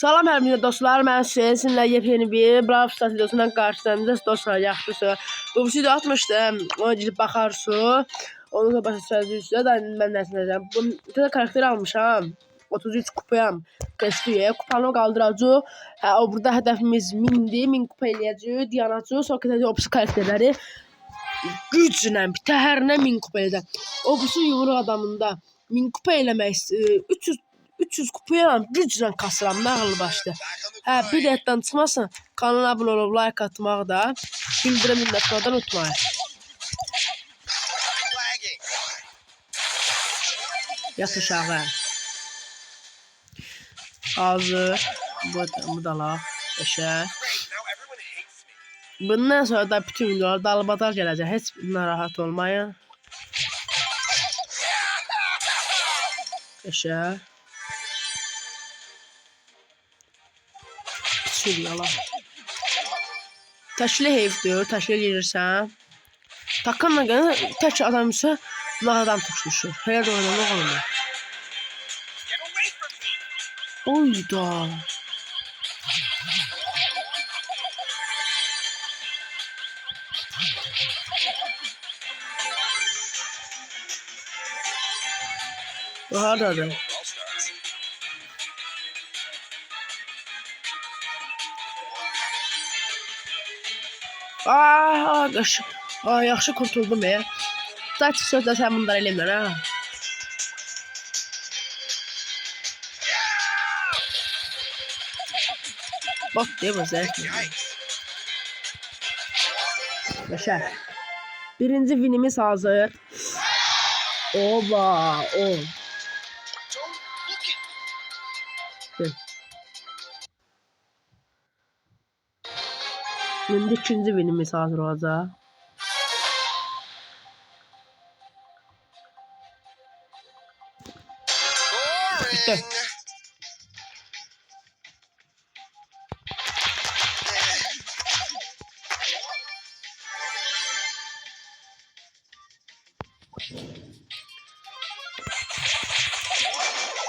Salam hər birinə dostlar, mən Hüseyin, sizinlə yepyeni bir Brawl Stars videosundan qarşınızdayım. Dostlar, yaxşısı. Bu video atmışdım, ona gidib baxarsınız. Onu da başa düşürsünüz da mən nəsiləcəm. Bu tə karakter almışam. 33 kupayam. Testiyə kupanı qaldıracaq. O burada hədəfimiz 1000-dir. 1000 kupa eləyəcək, dayanacaq. Sonra gedəcək o pis karakterləri güclə, bir təhərinə 1000 kupa eləyəcək. O pisi yumruq adamında 1000 kupa eləmək 300 kupaya güclə kasıram, nağıl başlı. Bir etdən çıxmasın, kanala abunə olub, like atmağı da, bildirim atmadan unutmayın. Yat aşağı. Hazır. Bu da la. Eşə. Bundan sonra da bütün videolar dalbadal gələcək. Heç narahat olmayın. Eşə. Yalan. Təşkil heyfdir, təşkil edirsən. Takımla gələn tək adam isə nağadan tutuşur. Hələ də oynamaq olmur. Oyda. Haradadır? Yaxşı kurtuldum ya. Daha çıxsa da sən bunları eləmir ha. Bak deyə bəzək. Yaşa. Birinci winimiz hazır. Oba, o. Şimdi ikinci winimiz hazır olacaq. Bitti.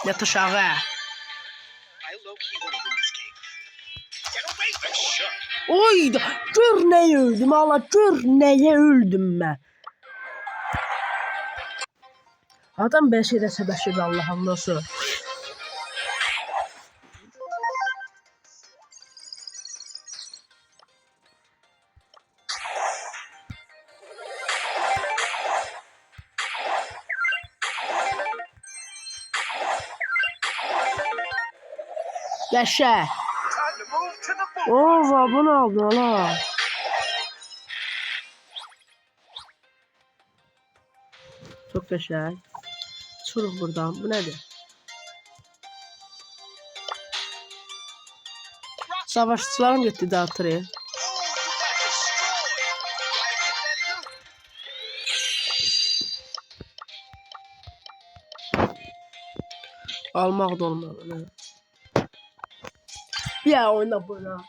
Yat aşağı. Oy da gör neye öldüm Allah, gör neye öldüm ben. Adam bir şeyde sebeşirdi Allah'ım nasıl. Yaşa. Ova, bunu aldın hala. Çok güzel. Çuruk buradan. Bu nedir? Savaşçılarım gitti dağıtırı. Almak da olmalı. Bir oyna buna.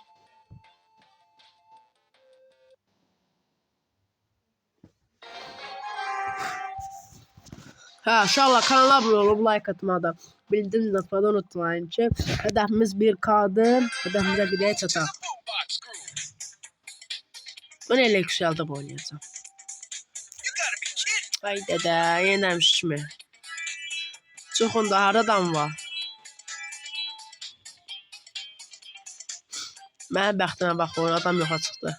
İnşallah kanala abone olup like atmayı da bildirim atmayı unutmayın ki hedefimiz 1K'dır. Hedefimize gideye çatar. Ben elə yükseldi bu oynayacağım. Ay dede yenəmiş mi? Çoxunda haradan var? Mənim bəxtimə bax, o adam yoxa çıxdı.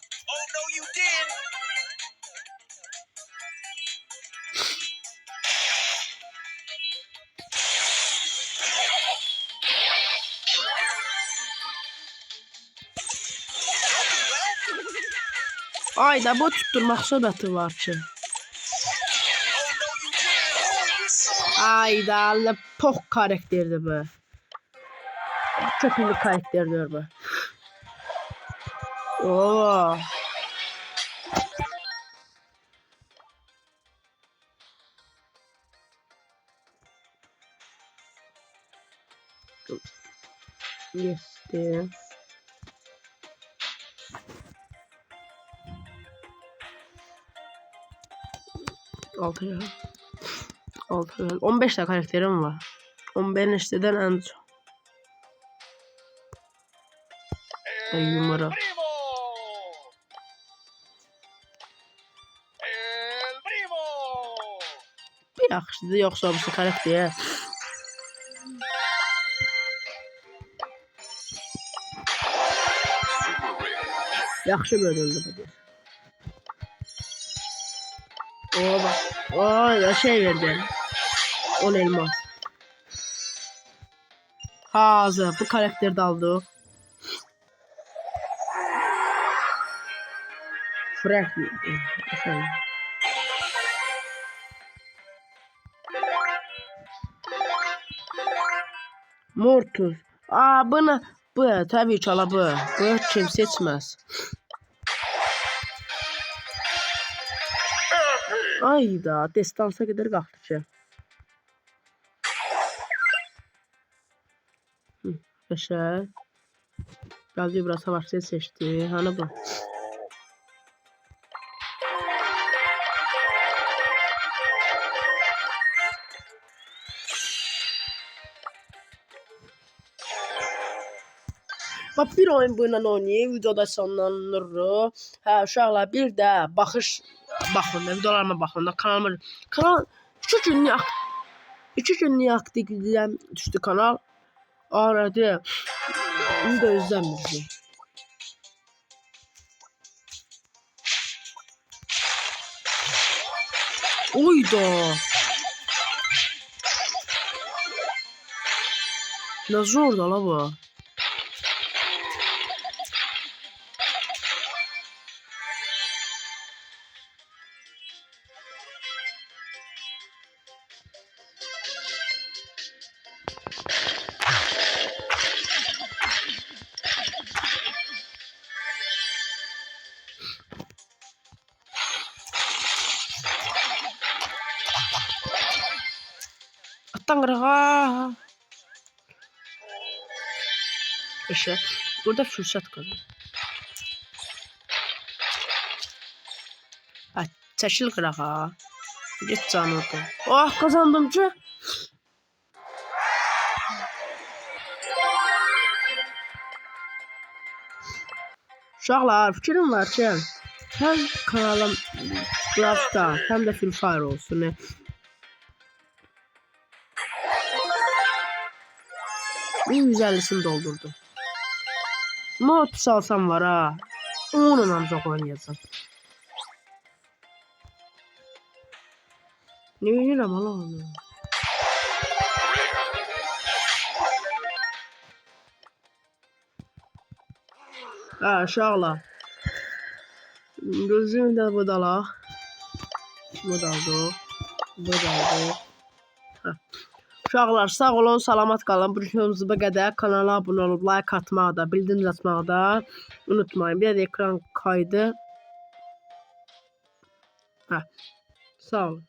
Ayda bu tutturmaq söhbəti var ki. Ayda pox karakterdir bu. Köpüklü karakterdir bu. Oo. Geçti. Altı ya. 15 tane karakterim var. 15'den en çok. Yumru. Bir yaxşıdır, yoxsa bu karakter. Yaxşı bölündü bu. Oo bak. Oo şey verdi. 10 elmas. Hazır. Bu karakteri de aldık. Frank. Mortus. Aa bu tabii ki ala bu. Bu kim seçmez. Ayda destansa kadar qalxdı ki. Qəşəng. Gəldi biraz savaşçı seçdi. Hani bu? Bak bir oyun bununla oynayıb videoda sonlanır. Hə uşaqlar bir də baxın da videolarıma baxın da kanal 2 günlük aktivdən düşdü kanal. Aradı. Bunu da özləmirdi. Oyda. Ne zor da la bu. Attan qırağa. İşte burada fürsət qazan. Ha, çəkil qırağa. Get canı orada. Oh kazandım ki. Uşaqlar fikrim var ki hem kanalım Brawl Stars hem de Free Fire olsun. Bir 150'sini doldurdum. Mod alsam var ha. Onunla ancak oynayacağım. Ne bileyim ama onu. Ha uşaqlar. Gözüm de budala. Budaldı. Uşaqlar sağ olun, salamat qalın. Bu videomuzda bu qədər. Kanala abunə olub like atmağı da, bildirim açmağı da unutmayın. Bir də ekran kaydı. Sağ olun.